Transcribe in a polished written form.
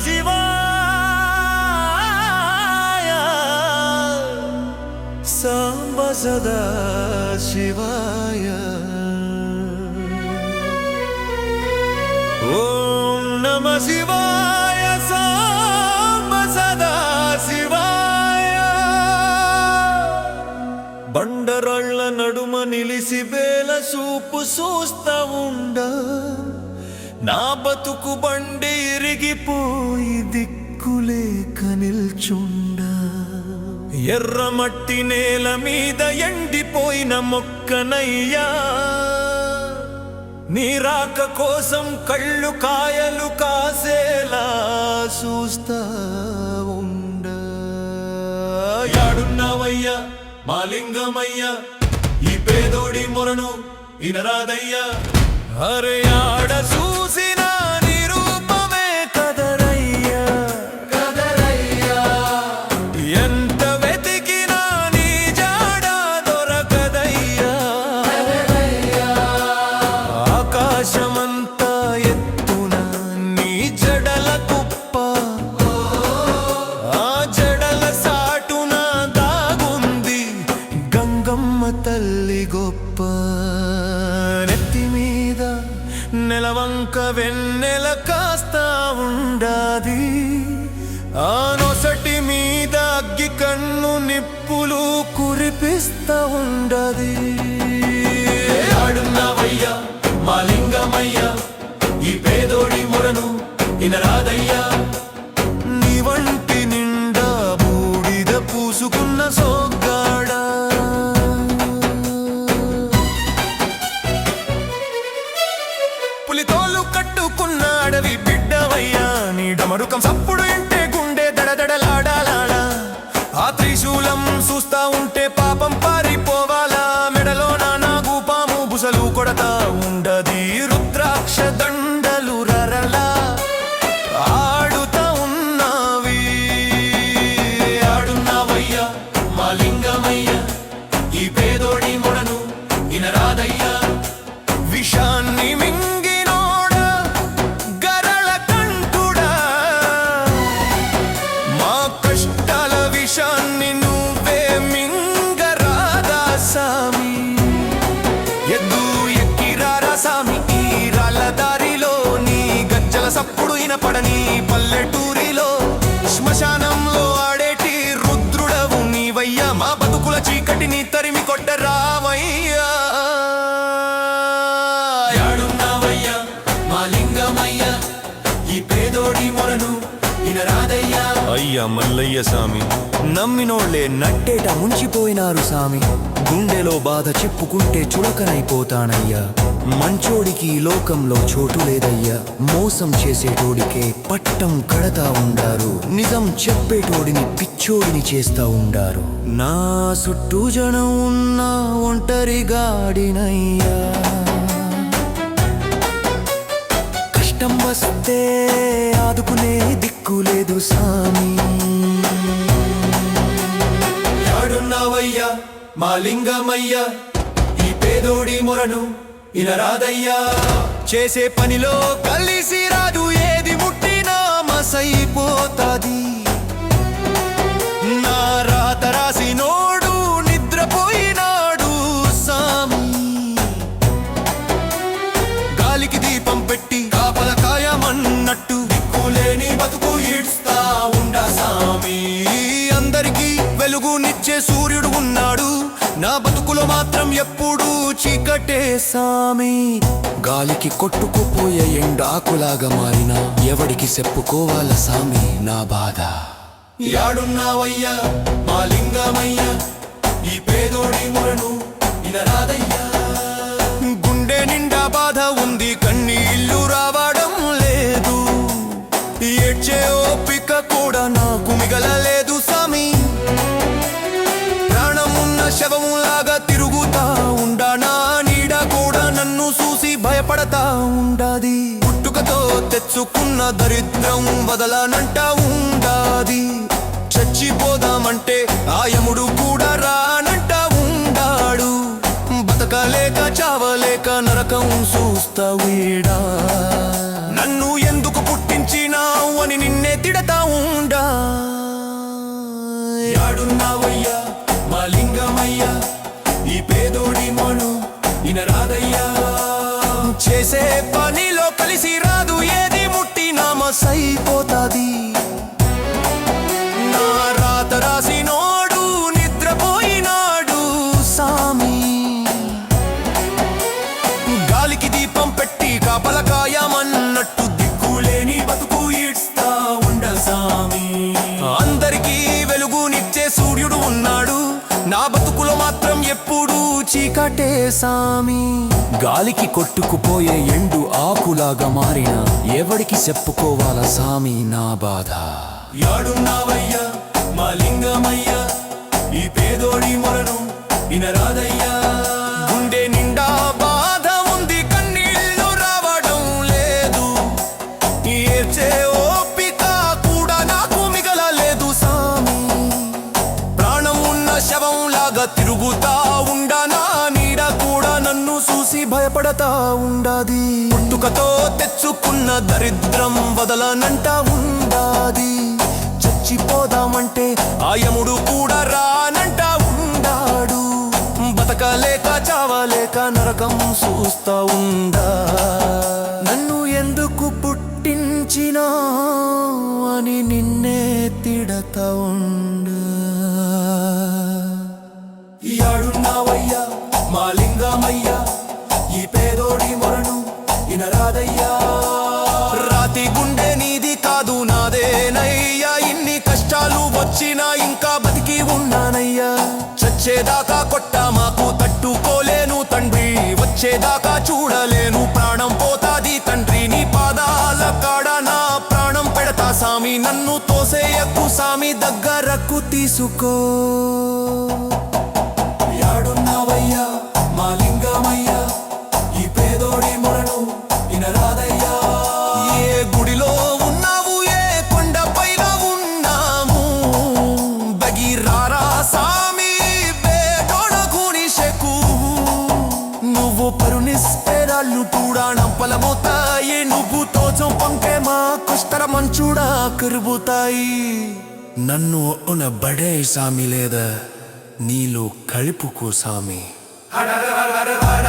శివాయ సాంబ సదా శివాయ ఓం నమ శివాయ సాంబ సదా శివాయ బండరాళ్ళ నడుమ నిలిసి వేల చూపు చూస్తా ఉండ నా బతుకు బండి ఇరిగిపోయి దిక్కులేక నిల్చుండ ఎర్రమట్టి నేల మీద ఎండిపోయిన మొక్కనయ్యా నీ రాక కోసం కళ్ళు కాయలు కాసేలా చూస్తా ఉండ యాడున్నావయ్యా మా లింగమయ్యా ఈ పేదోడి మొరను ఇనరాదయ్యా అరే ఆడ చూసిన నీ రూపమే కదరయ్యా కదరయ్యా ఎంత వెతికినా నీ జాడ దొరకదయ్యా ఆకాశమంతా ఎత్తున నీ జడల కుప్ప ఆ జడల సాటున దాగుంది గంగమ్మ తల్లి గొప్ప నెలవంక వెన్నెల కాస్తా ఉండాది ఆ నొసటి మీద అగ్గి కన్ను నిప్పులు కురిపిస్తా ఉండది ఆడున్నావయ్యా మా లింగమయ్యా ఈ పేదోడి మొరను ఇనరాదయ్యా నీ వంటి నిండా బూడిద పూసుకున్న సోగ్గాడా పులితోలు కట్టుకున్న అడవి బిడ్డవయ్యా నీ డమరుకం సప్పుడు ఇంటే గుండె దడదడలాడాలా ఆ త్రిశూలం చూస్తా ఉంటే పాపం పారిపోవాలా మెడలో నాగు పాము బుసలు కొడతా ఉండది రుద్రాక్ష దండలు రరలా ఆడుతా ఉన్నావి ఆడున్నావయ్యా మా లింగమయ్యా ఈ పేదోడి మొడను ఇనరాదయ్యా విషాన్ని సప్పుడు ఇనపడని పల్లెటూరిలో శ్మశానంలో ఆడేటి రుద్రుడవు నీవయ్యా మా బతుకుల చీకటిని తరిమి కొట్ట రావయ్యా యాడున్నావయ్యా మా లింగమయ్యా ఈ పేదోడి మొరను ఇనరాదయ్యా అయ్యా మల్లయ్య సామి నమ్మినోళ్లే నట్టేట ముంచిపోయినారు సామి గుండెలో బాధ చెప్పుకుంటే చులకనైపోతానయ్యా మంచోడికి లోకంలో చోటు లేదయ్యా మోసం చేసేటోడికే పట్టం కడతా ఉండారు నిజం చెప్పేటోడిని పిచ్చోడిని చేస్తా ఉండారు నా చుట్టూ జనం ఉన్న ఒంటరిగాడినయ్యా కష్టం వస్తే ఆదుకునే దిక్కు లేదు సామి యాడున్నావయ్యా మా లింగమయ్యా ఈ పేదోడి మొరను ఇనరాదయ్యా చేసే పనిలో కలిసి రాదు ఏది ముట్టినా మసైపోతాది నా రాత రాసినోడు నిద్రపోయినాడు సామి గాలికి దీపం పెట్టి కాపల కాయమన్నట్టు దిక్కులేని బతుకు ఇడ్స్తా ఉండా సామి అందరికీ వెలుగునిచ్చే సూర్యుడు ఉన్నాడు నా బతుకులో మాత్రం ఎప్పుడూ చీకటే సామి గాలికి కొట్టుకుపోయే ఎండాకులాగా మారినా ఎవడికి చెప్పుకోవాల సామి నా బాధ యాడున్నావయ్యా మా లింగమయ్యా ఈ పేదోడి మొరను ఇనరాదయ్యా గుండె నిండా బాధ ఉంది కన్నీళ్లు రావడం లేదు ఏడ్చే ఓపిక కూడా నాకు మిగలలేదు సామి శవములాగా తిరుగుతా ఉండా నా నీడ కూడా నన్ను చూసి భయపడతా ఉండాది పుట్టుకతో తెచ్చుకున్న దరిద్రం వదలనంటా ఉండాది చచ్చిపోదామంటే ఆయముడు కూడా రానంటా ఉండాడు బతకలేక చావలేక నరకం చూస్తా వీడా నన్ను ఎందుకు పుట్టించ తెచ్చినావు అని నిన్నే తిడతా ఉండా. యాడున్నావయ్యా మా లింగమయ్యా, ఈ పేదోడి మను ఇనరాదయ్యా. చేసే పనిలో కలిసి రాదు, ఏది ముట్టినా మసైపోతాది. నా రాత రాసినోడు నిద్రపోయినాడు సామి, గాలికి దీపం పెట్టి కాపలకాయమన్నట్టు దిక్కులేని బతుకు ఇడ్స్తా ఉండ సామి. అందరికీ వెలుగునిచ్చే సూర్యుడు ఉన్నాడు, నా బతుకులో మాత్రం ఎప్పుడు చీకటే సామి. గాలికి కొట్టుకుపోయే ఎండు ఆకులాగా మారిన ఎవడికి చెప్పుకోవాలా సామి నా బాధ. యాడున్నావయ్యా మా లింగమయ్యా, ఈ పేదోడి మొరను ఇనరాదయ్యా. గుండె నిండా బాధ ఉంది, కన్నీళ్ళు రావడం లేదు, ఏడ్చే ఓపిక కూడా నాకు మిగలలేదు సామి. ప్రాణం ఉన్న శవం లాగా తిరుగుతా ఉండానా, నీడ కూడా నన్ను చూసి భయపడతా ఉండాది. పుట్టుకతో తెచ్చుకున్న దరిద్రం వదలనంట ఉండాది. చచ్చిపోదామంటే ఆయముడు కూడా రానంట ఉండాడు. బతకలేక చావలేక నరకం చూస్తా ఉండా. నన్ను ఎందుకు పుట్టించినా అని నిన్నే తిడతా ఉండా. యాడున్నావయ్యా మా లింగమయ్యా, ఈ పేదోడి మొరను ఇనరాదయ్యా. రాతి గుండె నీది కాదు నాదేనయ్యా, ఇన్ని కష్టాలు వచ్చినా ఇంకా బతికి ఉన్నానయ్యా. చచ్చేదాకా కొట్ట మాకు తట్టుకోలేను తండ్రి, వచ్చేదాకా చూడలేను ప్రాణం పోతాది తండ్రి. నీ పాదాల కాడ నా ప్రాణం పెడతా సామి, నన్ను తోసేయకు సామి, దగ్గరకు తీసుకో. యాడున్నావయ్యా మా లింగమయ్యా, ఈ పేదోడి మొరను ఇనరాదయ్యా. ఏ గుడిలో ఉన్నావు, ఏ కొండపైన ఉన్నాము, బగిరారా సామి బేడోడ గునిషెకు. నువ్వు పరునిస్తేరాళ్ళు కూడా నంపలమవుతాయి, నువ్వు తోచం పంకే మా కుష్టర మంచుడా కరుబుతాయి. నన్ను బడే సామి లేదా నీలో కలుపుకో సామి. హర హర హర హర